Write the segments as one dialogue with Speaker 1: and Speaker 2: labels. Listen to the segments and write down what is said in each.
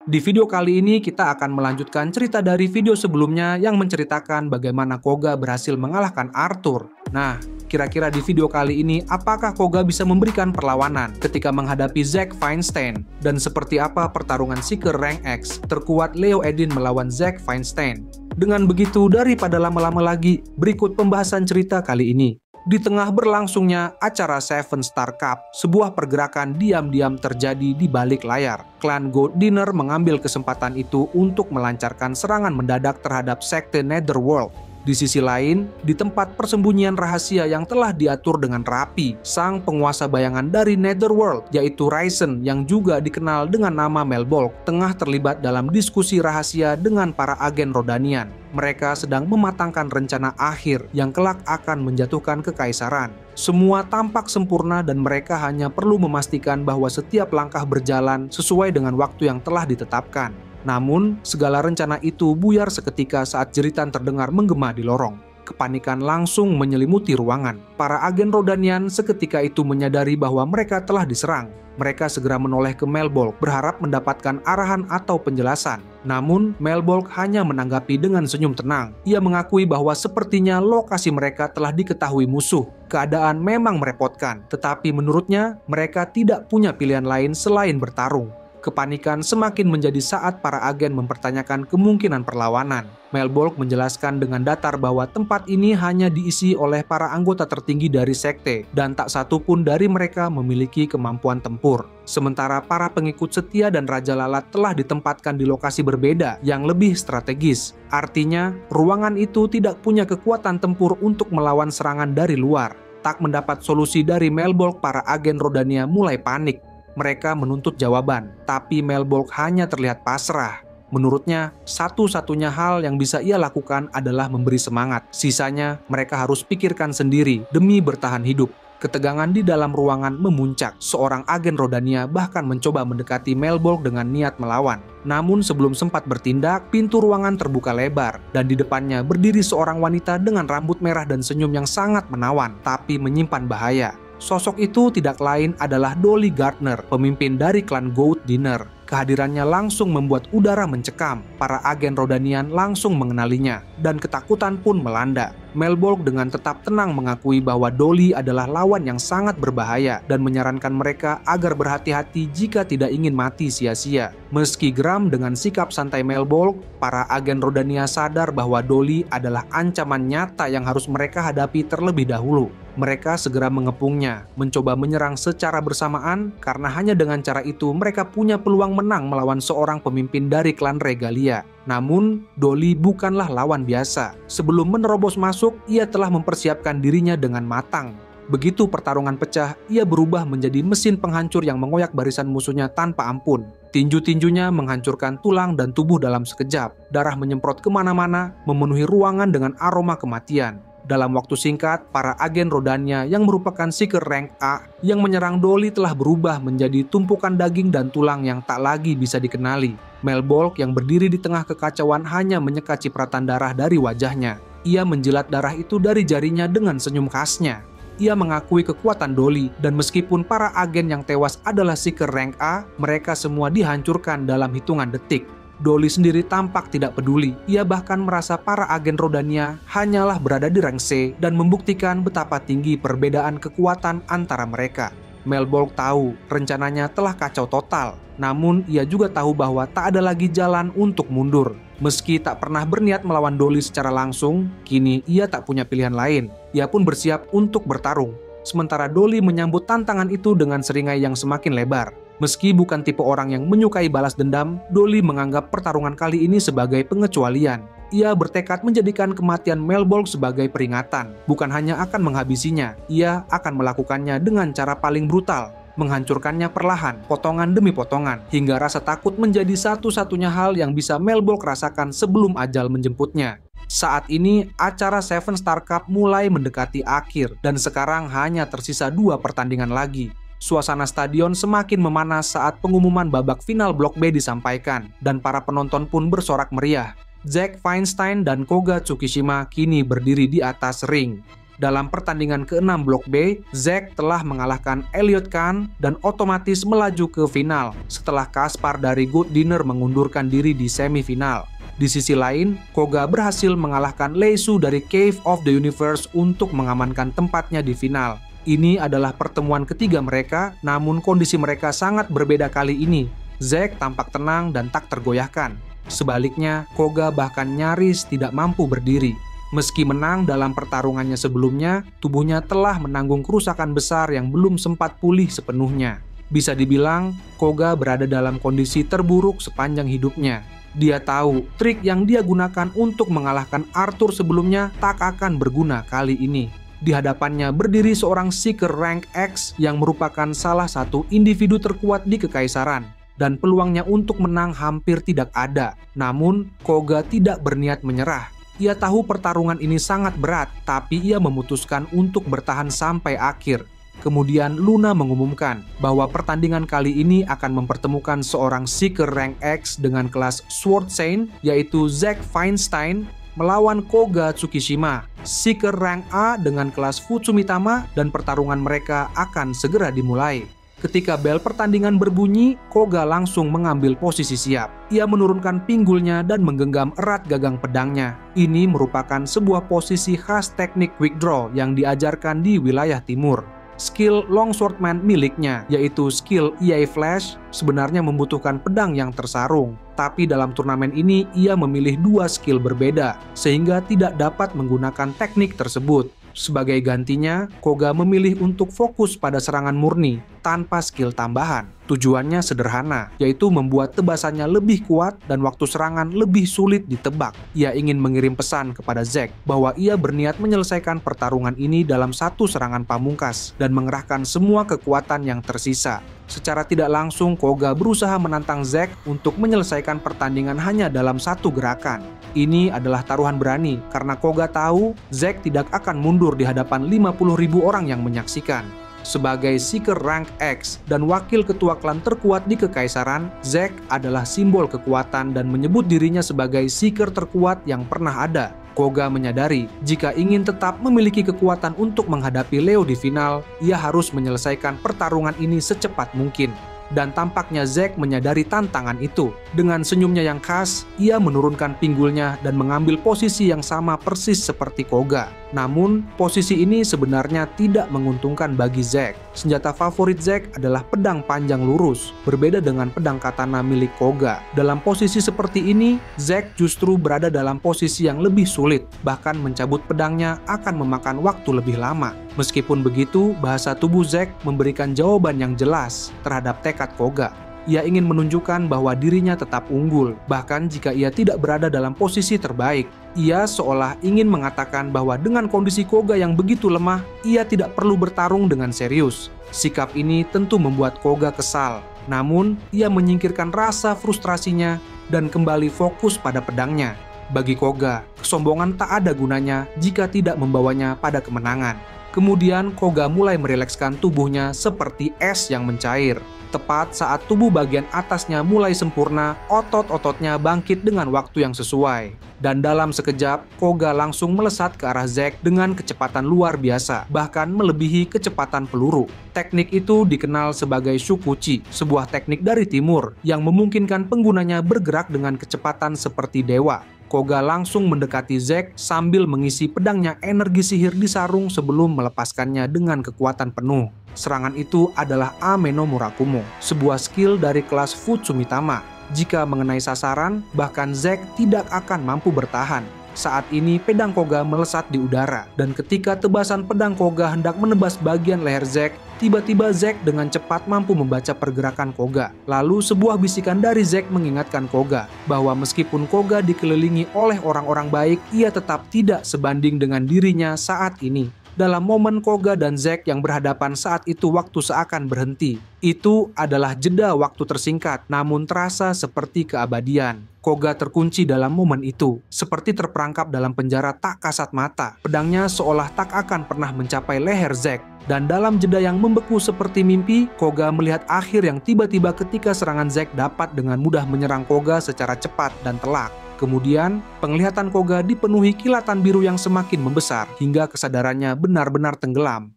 Speaker 1: Di video kali ini kita akan melanjutkan cerita dari video sebelumnya yang menceritakan bagaimana Koga berhasil mengalahkan Arthur. Nah, kira-kira di video kali ini apakah Koga bisa memberikan perlawanan ketika menghadapi Zack Feinstein? Dan seperti apa pertarungan Seeker Rank X terkuat Leo Edin melawan Zack Feinstein? Dengan begitu, daripada lama-lama lagi, berikut pembahasan cerita kali ini. Di tengah berlangsungnya acara Seven Star Cup, sebuah pergerakan diam-diam terjadi di balik layar. Klan Goat Dinner mengambil kesempatan itu untuk melancarkan serangan mendadak terhadap sekte Netherworld. Di sisi lain, di tempat persembunyian rahasia yang telah diatur dengan rapi, sang penguasa bayangan dari Netherworld, yaitu Ryzen yang juga dikenal dengan nama Melbolg, tengah terlibat dalam diskusi rahasia dengan para agen Rodanian. Mereka sedang mematangkan rencana akhir yang kelak akan menjatuhkan kekaisaran. Semua tampak sempurna dan mereka hanya perlu memastikan bahwa setiap langkah berjalan sesuai dengan waktu yang telah ditetapkan. Namun, segala rencana itu buyar seketika saat jeritan terdengar menggema di lorong. Kepanikan langsung menyelimuti ruangan. Para agen Rodanian seketika itu menyadari bahwa mereka telah diserang. Mereka segera menoleh ke Melbolg berharap mendapatkan arahan atau penjelasan. Namun, Melbolg hanya menanggapi dengan senyum tenang. Ia mengakui bahwa sepertinya lokasi mereka telah diketahui musuh. Keadaan memang merepotkan, tetapi menurutnya mereka tidak punya pilihan lain selain bertarung. Kepanikan semakin menjadi saat para agen mempertanyakan kemungkinan perlawanan. Melbolg menjelaskan dengan datar bahwa tempat ini hanya diisi oleh para anggota tertinggi dari sekte dan tak satu pun dari mereka memiliki kemampuan tempur. Sementara para pengikut setia dan Raja Lalat telah ditempatkan di lokasi berbeda yang lebih strategis. Artinya, ruangan itu tidak punya kekuatan tempur untuk melawan serangan dari luar. Tak mendapat solusi dari Melbolg, para agen Rodania mulai panik. Mereka menuntut jawaban, tapi Melbolg hanya terlihat pasrah. Menurutnya, satu-satunya hal yang bisa ia lakukan adalah memberi semangat. Sisanya, mereka harus pikirkan sendiri demi bertahan hidup. Ketegangan di dalam ruangan memuncak. Seorang agen Rodania bahkan mencoba mendekati Melbolg dengan niat melawan. Namun sebelum sempat bertindak, pintu ruangan terbuka lebar, dan di depannya berdiri seorang wanita dengan rambut merah dan senyum yang sangat menawan, tapi menyimpan bahaya. Sosok itu tidak lain adalah Dolly Gardner, pemimpin dari klan Goat Dinner. Kehadirannya langsung membuat udara mencekam. Para agen Rodanian langsung mengenalinya, dan ketakutan pun melanda. Melbolg dengan tetap tenang mengakui bahwa Dolly adalah lawan yang sangat berbahaya dan menyarankan mereka agar berhati-hati jika tidak ingin mati sia-sia. Meski geram dengan sikap santai Melbolg, para agen Rodania sadar bahwa Dolly adalah ancaman nyata yang harus mereka hadapi terlebih dahulu. Mereka segera mengepungnya, mencoba menyerang secara bersamaan karena hanya dengan cara itu mereka punya peluang menang melawan seorang pemimpin dari klan Regalia. Namun, Dolly bukanlah lawan biasa. Sebelum menerobos masuk, ia telah mempersiapkan dirinya dengan matang. Begitu pertarungan pecah, ia berubah menjadi mesin penghancur yang mengoyak barisan musuhnya tanpa ampun. Tinju-tinjunya menghancurkan tulang dan tubuh dalam sekejap. Darah menyemprot kemana-mana, memenuhi ruangan dengan aroma kematian. Dalam waktu singkat, para agen Rodania yang merupakan Seeker Rank A yang menyerang Dolly telah berubah menjadi tumpukan daging dan tulang yang tak lagi bisa dikenali. Melbolg yang berdiri di tengah kekacauan hanya menyeka cipratan darah dari wajahnya. Ia menjilat darah itu dari jarinya dengan senyum khasnya. Ia mengakui kekuatan Dolly, dan meskipun para agen yang tewas adalah Seeker Rank A, mereka semua dihancurkan dalam hitungan detik. Dolly sendiri tampak tidak peduli. Ia bahkan merasa para agen Rodania hanyalah berada di rank C dan membuktikan betapa tinggi perbedaan kekuatan antara mereka. Melbolg tahu rencananya telah kacau total. Namun ia juga tahu bahwa tak ada lagi jalan untuk mundur. Meski tak pernah berniat melawan Dolly secara langsung, kini ia tak punya pilihan lain. Ia pun bersiap untuk bertarung. Sementara Dolly menyambut tantangan itu dengan seringai yang semakin lebar. Meski bukan tipe orang yang menyukai balas dendam, Dolly menganggap pertarungan kali ini sebagai pengecualian. Ia bertekad menjadikan kematian Melbolg sebagai peringatan. Bukan hanya akan menghabisinya, ia akan melakukannya dengan cara paling brutal. Menghancurkannya perlahan, potongan demi potongan, hingga rasa takut menjadi satu-satunya hal yang bisa Melbolg rasakan sebelum ajal menjemputnya. Saat ini, acara Seven Star Cup mulai mendekati akhir, dan sekarang hanya tersisa 2 pertandingan lagi. Suasana stadion semakin memanas saat pengumuman babak final Blok B disampaikan, dan para penonton pun bersorak meriah. Zack Feinstein dan Koga Tsukishima kini berdiri di atas ring. Dalam pertandingan ke-6 Blok B, Zack telah mengalahkan Elliot Kahn dan otomatis melaju ke final setelah Kaspar dari Good Dinner mengundurkan diri di semifinal. Di sisi lain, Koga berhasil mengalahkan Lei Su dari Cave of the Universe untuk mengamankan tempatnya di final. Ini adalah pertemuan ketiga mereka, namun kondisi mereka sangat berbeda kali ini. Zack tampak tenang dan tak tergoyahkan. Sebaliknya, Koga bahkan nyaris tidak mampu berdiri. Meski menang dalam pertarungannya sebelumnya, tubuhnya telah menanggung kerusakan besar yang belum sempat pulih sepenuhnya. Bisa dibilang, Koga berada dalam kondisi terburuk sepanjang hidupnya. Dia tahu trik yang dia gunakan untuk mengalahkan Arthur sebelumnya tak akan berguna kali ini. Di hadapannya berdiri seorang Seeker Rank X yang merupakan salah satu individu terkuat di Kekaisaran, dan peluangnya untuk menang hampir tidak ada. Namun, Koga tidak berniat menyerah. Ia tahu pertarungan ini sangat berat, tapi ia memutuskan untuk bertahan sampai akhir. Kemudian Luna mengumumkan bahwa pertandingan kali ini akan mempertemukan seorang Seeker Rank X dengan kelas Sword Saint, yaitu Zack Feinstein, melawan Koga Tsukishima, Seeker Rank A dengan kelas Futsumitama, dan pertarungan mereka akan segera dimulai. Ketika bel pertandingan berbunyi, Koga langsung mengambil posisi siap. Ia menurunkan pinggulnya dan menggenggam erat gagang pedangnya. Ini merupakan sebuah posisi khas teknik quick draw yang diajarkan di wilayah timur. Skill longswordman miliknya, yaitu skill EA Flash, sebenarnya membutuhkan pedang yang tersarung. Tapi dalam turnamen ini, ia memilih dua skill berbeda, sehingga tidak dapat menggunakan teknik tersebut. Sebagai gantinya, Koga memilih untuk fokus pada serangan murni tanpa skill tambahan. Tujuannya sederhana, yaitu membuat tebasannya lebih kuat dan waktu serangan lebih sulit ditebak. Ia ingin mengirim pesan kepada Zack bahwa ia berniat menyelesaikan pertarungan ini dalam satu serangan pamungkas dan mengerahkan semua kekuatan yang tersisa. Secara tidak langsung, Koga berusaha menantang Zack untuk menyelesaikan pertandingan hanya dalam satu gerakan. Ini adalah taruhan berani karena Koga tahu Zack tidak akan mundur di hadapan 50.000 orang yang menyaksikan. Sebagai Seeker Rank X dan wakil ketua klan terkuat di Kekaisaran, Zack adalah simbol kekuatan dan menyebut dirinya sebagai Seeker terkuat yang pernah ada. Koga menyadari jika ingin tetap memiliki kekuatan untuk menghadapi Leo di final, ia harus menyelesaikan pertarungan ini secepat mungkin. Dan tampaknya Zack menyadari tantangan itu. Dengan senyumnya yang khas, ia menurunkan pinggulnya dan mengambil posisi yang sama persis seperti Koga. Namun, posisi ini sebenarnya tidak menguntungkan bagi Zack. Senjata favorit Zack adalah pedang panjang lurus, berbeda dengan pedang katana milik Koga. Dalam posisi seperti ini, Zack justru berada dalam posisi yang lebih sulit. Bahkan mencabut pedangnya akan memakan waktu lebih lama. Meskipun begitu, bahasa tubuh Zack memberikan jawaban yang jelas terhadap tekad Koga. Ia ingin menunjukkan bahwa dirinya tetap unggul, bahkan jika ia tidak berada dalam posisi terbaik. Ia seolah ingin mengatakan bahwa dengan kondisi Koga yang begitu lemah, ia tidak perlu bertarung dengan serius. Sikap ini tentu membuat Koga kesal. Namun, ia menyingkirkan rasa frustrasinya dan kembali fokus pada pedangnya. Bagi Koga, kesombongan tak ada gunanya jika tidak membawanya pada kemenangan. Kemudian Koga mulai merilekskan tubuhnya seperti es yang mencair. Tepat saat tubuh bagian atasnya mulai sempurna, otot-ototnya bangkit dengan waktu yang sesuai. Dan dalam sekejap, Koga langsung melesat ke arah Zack dengan kecepatan luar biasa, bahkan melebihi kecepatan peluru. Teknik itu dikenal sebagai Shukuchi, sebuah teknik dari timur yang memungkinkan penggunanya bergerak dengan kecepatan seperti dewa. Koga langsung mendekati Zack sambil mengisi pedangnya energi sihir di sarung sebelum melepaskannya dengan kekuatan penuh. Serangan itu adalah Ame no Murakumo, sebuah skill dari kelas Futsumitama. Jika mengenai sasaran, bahkan Zack tidak akan mampu bertahan. Saat ini pedang Koga melesat di udara, dan ketika tebasan pedang Koga hendak menebas bagian leher Zack, tiba-tiba Zack dengan cepat mampu membaca pergerakan Koga. Lalu sebuah bisikan dari Zack mengingatkan Koga bahwa meskipun Koga dikelilingi oleh orang-orang baik, ia tetap tidak sebanding dengan dirinya saat ini. Dalam momen Koga dan Zack yang berhadapan saat itu waktu seakan berhenti. Itu adalah jeda waktu tersingkat, namun terasa seperti keabadian. Koga terkunci dalam momen itu, seperti terperangkap dalam penjara tak kasat mata. Pedangnya seolah tak akan pernah mencapai leher Zack. Dan dalam jeda yang membeku seperti mimpi, Koga melihat akhir yang tiba-tiba ketika serangan Zack dapat dengan mudah menyerang Koga secara cepat dan telak. Kemudian, penglihatan Koga dipenuhi kilatan biru yang semakin membesar hingga kesadarannya benar-benar tenggelam.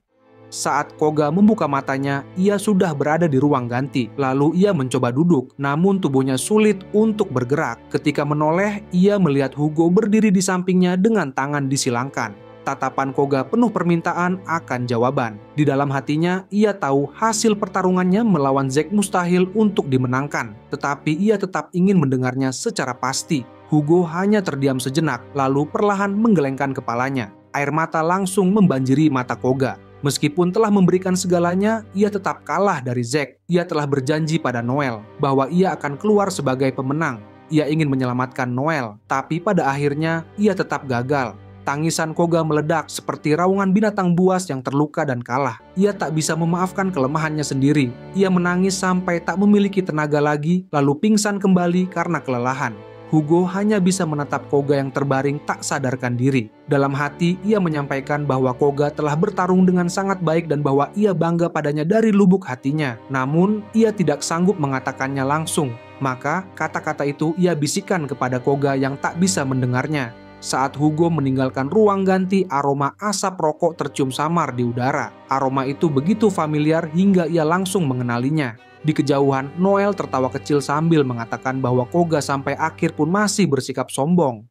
Speaker 1: Saat Koga membuka matanya, ia sudah berada di ruang ganti. Lalu ia mencoba duduk, namun tubuhnya sulit untuk bergerak. Ketika menoleh, ia melihat Hugo berdiri di sampingnya dengan tangan disilangkan. Tatapan Koga penuh permintaan akan jawaban. Di dalam hatinya, ia tahu hasil pertarungannya melawan Zack mustahil untuk dimenangkan. Tetapi ia tetap ingin mendengarnya secara pasti. Hugo hanya terdiam sejenak, lalu perlahan menggelengkan kepalanya. Air mata langsung membanjiri mata Koga. Meskipun telah memberikan segalanya, ia tetap kalah dari Zack. Ia telah berjanji pada Noel bahwa ia akan keluar sebagai pemenang. Ia ingin menyelamatkan Noel, tapi pada akhirnya ia tetap gagal. Tangisan Koga meledak seperti raungan binatang buas yang terluka dan kalah. Ia tak bisa memaafkan kelemahannya sendiri. Ia menangis sampai tak memiliki tenaga lagi, lalu pingsan kembali karena kelelahan. Hugo hanya bisa menatap Koga yang terbaring tak sadarkan diri. Dalam hati, ia menyampaikan bahwa Koga telah bertarung dengan sangat baik dan bahwa ia bangga padanya dari lubuk hatinya. Namun, ia tidak sanggup mengatakannya langsung. Maka, kata-kata itu ia bisikan kepada Koga yang tak bisa mendengarnya. Saat Hugo meninggalkan ruang ganti, aroma asap rokok tercium samar di udara. Aroma itu begitu familiar hingga ia langsung mengenalinya. Di kejauhan, Noel tertawa kecil sambil mengatakan bahwa Koga sampai akhir pun masih bersikap sombong.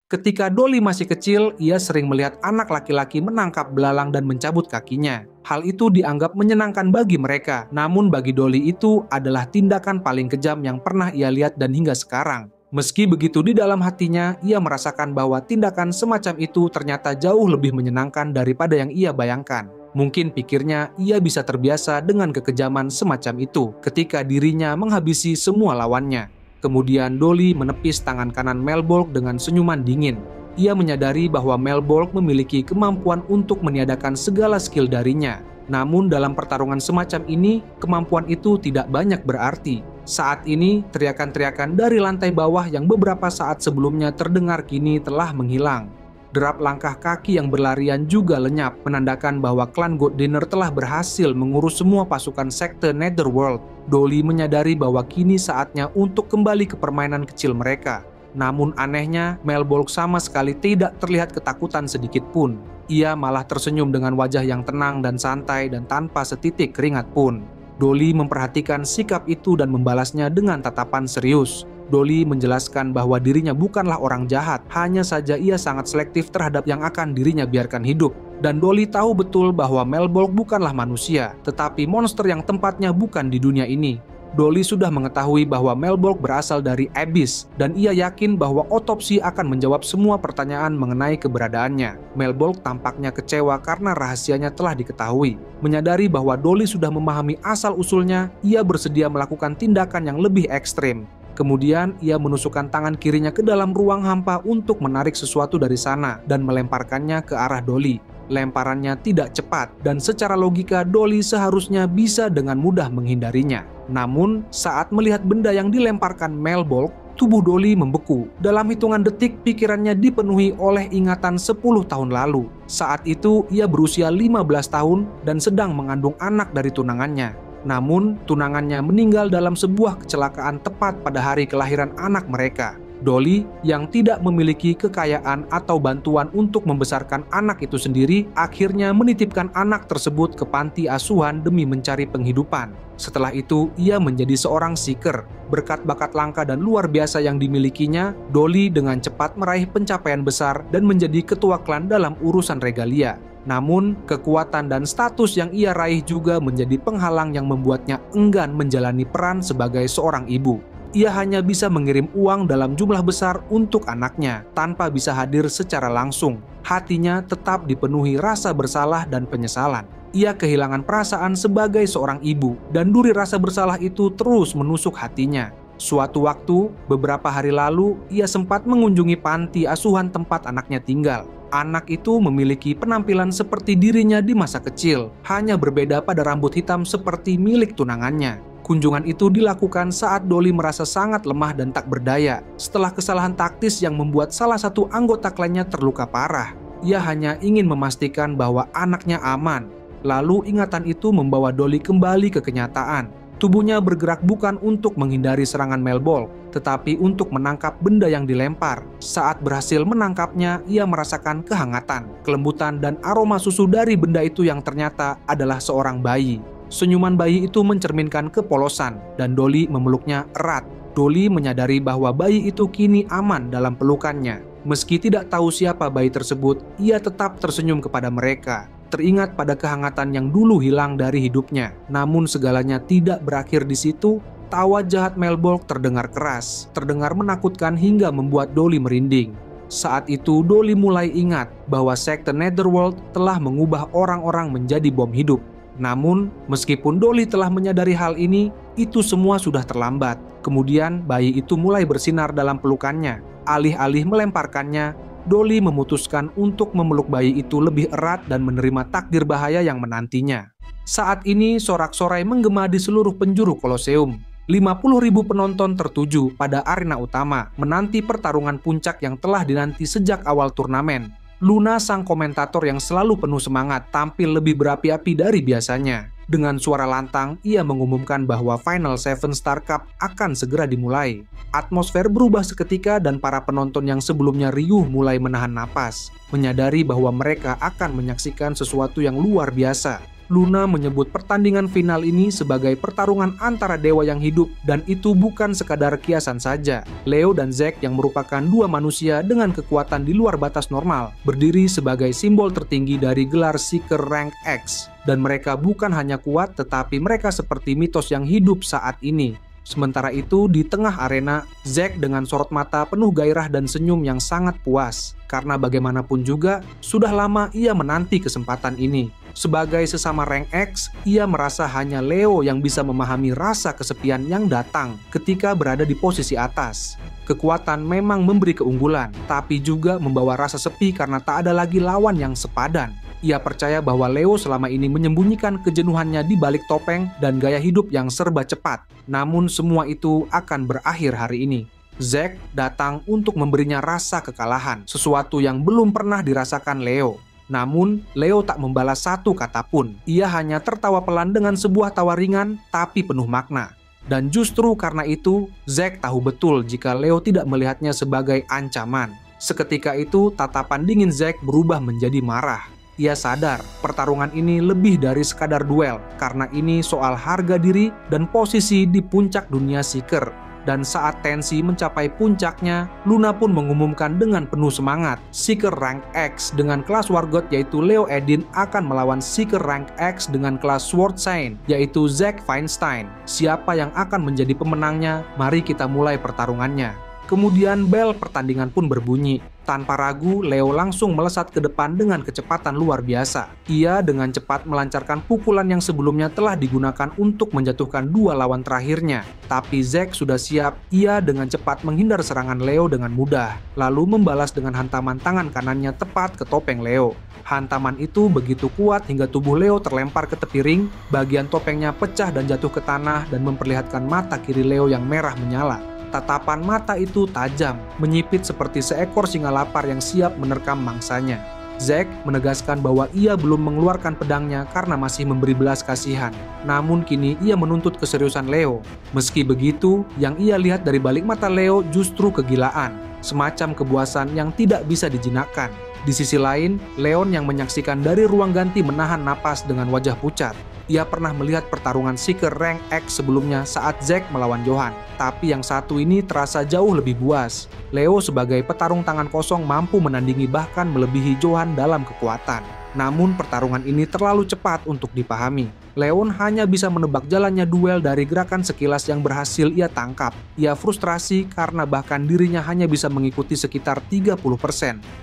Speaker 1: Ketika Dolly masih kecil, ia sering melihat anak laki-laki menangkap belalang dan mencabut kakinya. Hal itu dianggap menyenangkan bagi mereka, namun bagi Dolly itu adalah tindakan paling kejam yang pernah ia lihat dan hingga sekarang. Meski begitu, di dalam hatinya, ia merasakan bahwa tindakan semacam itu ternyata jauh lebih menyenangkan daripada yang ia bayangkan. Mungkin pikirnya ia bisa terbiasa dengan kekejaman semacam itu ketika dirinya menghabisi semua lawannya. Kemudian Dolly menepis tangan kanan Mel Bolk dengan senyuman dingin. Ia menyadari bahwa Mel Bolk memiliki kemampuan untuk meniadakan segala skill darinya. Namun dalam pertarungan semacam ini, kemampuan itu tidak banyak berarti. Saat ini, teriakan-teriakan dari lantai bawah yang beberapa saat sebelumnya terdengar kini telah menghilang. Derap langkah kaki yang berlarian juga lenyap, menandakan bahwa klan God Dinner telah berhasil mengurus semua pasukan sekte Netherworld. Dolly menyadari bahwa kini saatnya untuk kembali ke permainan kecil mereka. Namun anehnya, Mel Bolk sama sekali tidak terlihat ketakutan sedikit pun. Ia malah tersenyum dengan wajah yang tenang dan santai dan tanpa setitik keringat pun. Dolly memperhatikan sikap itu dan membalasnya dengan tatapan serius. Dolly menjelaskan bahwa dirinya bukanlah orang jahat, hanya saja ia sangat selektif terhadap yang akan dirinya biarkan hidup. Dan Dolly tahu betul bahwa Mel Bolk bukanlah manusia, tetapi monster yang tempatnya bukan di dunia ini. Dolly sudah mengetahui bahwa Mel Bolk berasal dari Abyss, dan ia yakin bahwa otopsi akan menjawab semua pertanyaan mengenai keberadaannya. Mel Bolk tampaknya kecewa karena rahasianya telah diketahui. Menyadari bahwa Dolly sudah memahami asal-usulnya, ia bersedia melakukan tindakan yang lebih ekstrim. Kemudian ia menusukkan tangan kirinya ke dalam ruang hampa untuk menarik sesuatu dari sana dan melemparkannya ke arah Dolly. Lemparannya tidak cepat dan secara logika Dolly seharusnya bisa dengan mudah menghindarinya. Namun saat melihat benda yang dilemparkan Mel Bolk, tubuh Dolly membeku. Dalam hitungan detik pikirannya dipenuhi oleh ingatan 10 tahun lalu. Saat itu ia berusia 15 tahun dan sedang mengandung anak dari tunangannya. Namun, tunangannya meninggal dalam sebuah kecelakaan tepat pada hari kelahiran anak mereka. Dolly, yang tidak memiliki kekayaan atau bantuan untuk membesarkan anak itu sendiri, akhirnya menitipkan anak tersebut ke panti asuhan demi mencari penghidupan. Setelah itu, ia menjadi seorang seeker. Berkat bakat langka dan luar biasa yang dimilikinya, Dolly dengan cepat meraih pencapaian besar dan menjadi ketua klan dalam urusan regalia. Namun, kekuatan dan status yang ia raih juga menjadi penghalang yang membuatnya enggan menjalani peran sebagai seorang ibu. Ia hanya bisa mengirim uang dalam jumlah besar untuk anaknya, tanpa bisa hadir secara langsung. Hatinya tetap dipenuhi rasa bersalah dan penyesalan. Ia kehilangan perasaan sebagai seorang ibu, dan duri rasa bersalah itu terus menusuk hatinya. Suatu waktu, beberapa hari lalu, ia sempat mengunjungi panti asuhan tempat anaknya tinggal. Anak itu memiliki penampilan seperti dirinya di masa kecil, hanya berbeda pada rambut hitam seperti milik tunangannya. Kunjungan itu dilakukan saat Dolly merasa sangat lemah dan tak berdaya setelah kesalahan taktis yang membuat salah satu anggota klannya terluka parah. Ia hanya ingin memastikan bahwa anaknya aman. Lalu ingatan itu membawa Dolly kembali ke kenyataan. Tubuhnya bergerak bukan untuk menghindari serangan Melbolk, tetapi untuk menangkap benda yang dilempar. Saat berhasil menangkapnya, ia merasakan kehangatan, kelembutan, dan aroma susu dari benda itu yang ternyata adalah seorang bayi. Senyuman bayi itu mencerminkan kepolosan, dan Dolly memeluknya erat. Dolly menyadari bahwa bayi itu kini aman dalam pelukannya. Meski tidak tahu siapa bayi tersebut, ia tetap tersenyum kepada mereka. Teringat pada kehangatan yang dulu hilang dari hidupnya. Namun segalanya tidak berakhir di situ. Tawa jahat Melbolk terdengar keras, terdengar menakutkan hingga membuat Dolly merinding. Saat itu Dolly mulai ingat bahwa sekte Netherworld telah mengubah orang-orang menjadi bom hidup. Namun, meskipun Dolly telah menyadari hal ini, itu semua sudah terlambat. Kemudian bayi itu mulai bersinar dalam pelukannya. Alih-alih melemparkannya, Dolly memutuskan untuk memeluk bayi itu lebih erat dan menerima takdir bahaya yang menantinya. Saat ini sorak-sorai menggema di seluruh penjuru Koloseum. 50.000 penonton tertuju pada arena utama, menanti pertarungan puncak yang telah dinanti sejak awal turnamen. Luna, sang komentator yang selalu penuh semangat, tampil lebih berapi-api dari biasanya. Dengan suara lantang, ia mengumumkan bahwa Final 7 Star Cup akan segera dimulai. Atmosfer berubah seketika dan para penonton yang sebelumnya riuh mulai menahan napas, menyadari bahwa mereka akan menyaksikan sesuatu yang luar biasa. Luna menyebut pertandingan final ini sebagai pertarungan antara dewa yang hidup, dan itu bukan sekadar kiasan saja. Leo dan Zack yang merupakan dua manusia dengan kekuatan di luar batas normal, berdiri sebagai simbol tertinggi dari gelar Seeker Rank X. Dan mereka bukan hanya kuat, tetapi mereka seperti mitos yang hidup saat ini. Sementara itu, di tengah arena, Zack dengan sorot mata penuh gairah dan senyum yang sangat puas. Karena bagaimanapun juga, sudah lama ia menanti kesempatan ini. Sebagai sesama rank X, ia merasa hanya Leo yang bisa memahami rasa kesepian yang datang ketika berada di posisi atas. Kekuatan memang memberi keunggulan, tapi juga membawa rasa sepi karena tak ada lagi lawan yang sepadan. Ia percaya bahwa Leo selama ini menyembunyikan kejenuhannya di balik topeng dan gaya hidup yang serba cepat. Namun semua itu akan berakhir hari ini. Zack datang untuk memberinya rasa kekalahan, sesuatu yang belum pernah dirasakan Leo. Namun, Leo tak membalas satu kata pun. Ia hanya tertawa pelan dengan sebuah tawa ringan, tapi penuh makna. Dan justru karena itu, Zack tahu betul jika Leo tidak melihatnya sebagai ancaman. Seketika itu, tatapan dingin Zack berubah menjadi marah. Ia sadar, pertarungan ini lebih dari sekadar duel, karena ini soal harga diri dan posisi di puncak dunia Seeker. Dan saat tensi mencapai puncaknya, Luna pun mengumumkan dengan penuh semangat, Seeker Rank X dengan kelas Wargot yaitu Leo Edin akan melawan Seeker Rank X dengan kelas Sword Saint yaitu Zack Feinstein. Siapa yang akan menjadi pemenangnya? Mari kita mulai pertarungannya. Kemudian bel pertandingan pun berbunyi. Tanpa ragu, Leo langsung melesat ke depan dengan kecepatan luar biasa. Ia dengan cepat melancarkan pukulan yang sebelumnya telah digunakan untuk menjatuhkan dua lawan terakhirnya. Tapi Zack sudah siap, ia dengan cepat menghindar serangan Leo dengan mudah, lalu membalas dengan hantaman tangan kanannya tepat ke topeng Leo. Hantaman itu begitu kuat hingga tubuh Leo terlempar ke tepi ring, bagian topengnya pecah dan jatuh ke tanah dan memperlihatkan mata kiri Leo yang merah menyala. Tatapan mata itu tajam, menyipit seperti seekor singa lapar yang siap menerkam mangsanya. Zack menegaskan bahwa ia belum mengeluarkan pedangnya karena masih memberi belas kasihan. Namun kini ia menuntut keseriusan Leo. Meski begitu, yang ia lihat dari balik mata Leo justru kegilaan, semacam kepuasan yang tidak bisa dijinakkan. Di sisi lain, Leon yang menyaksikan dari ruang ganti menahan napas dengan wajah pucat. Ia pernah melihat pertarungan Seeker Rank X sebelumnya saat Zack melawan Johan. Tapi yang satu ini terasa jauh lebih buas. Leo sebagai petarung tangan kosong mampu menandingi bahkan melebihi Johan dalam kekuatan. Namun pertarungan ini terlalu cepat untuk dipahami. Leon hanya bisa menebak jalannya duel dari gerakan sekilas yang berhasil ia tangkap. Ia frustrasi karena bahkan dirinya hanya bisa mengikuti sekitar 30%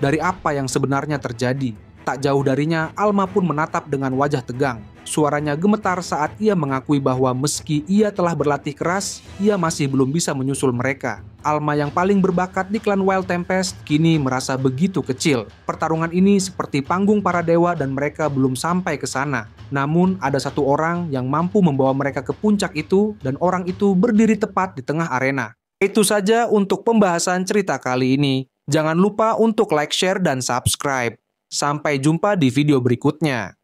Speaker 1: dari apa yang sebenarnya terjadi. Tak jauh darinya, Alma pun menatap dengan wajah tegang. Suaranya gemetar saat ia mengakui bahwa meski ia telah berlatih keras, ia masih belum bisa menyusul mereka. Alma yang paling berbakat di klan Wild Tempest kini merasa begitu kecil. Pertarungan ini seperti panggung para dewa dan mereka belum sampai ke sana. Namun ada satu orang yang mampu membawa mereka ke puncak itu dan orang itu berdiri tepat di tengah arena. Itu saja untuk pembahasan cerita kali ini. Jangan lupa untuk like, share, dan subscribe. Sampai jumpa di video berikutnya.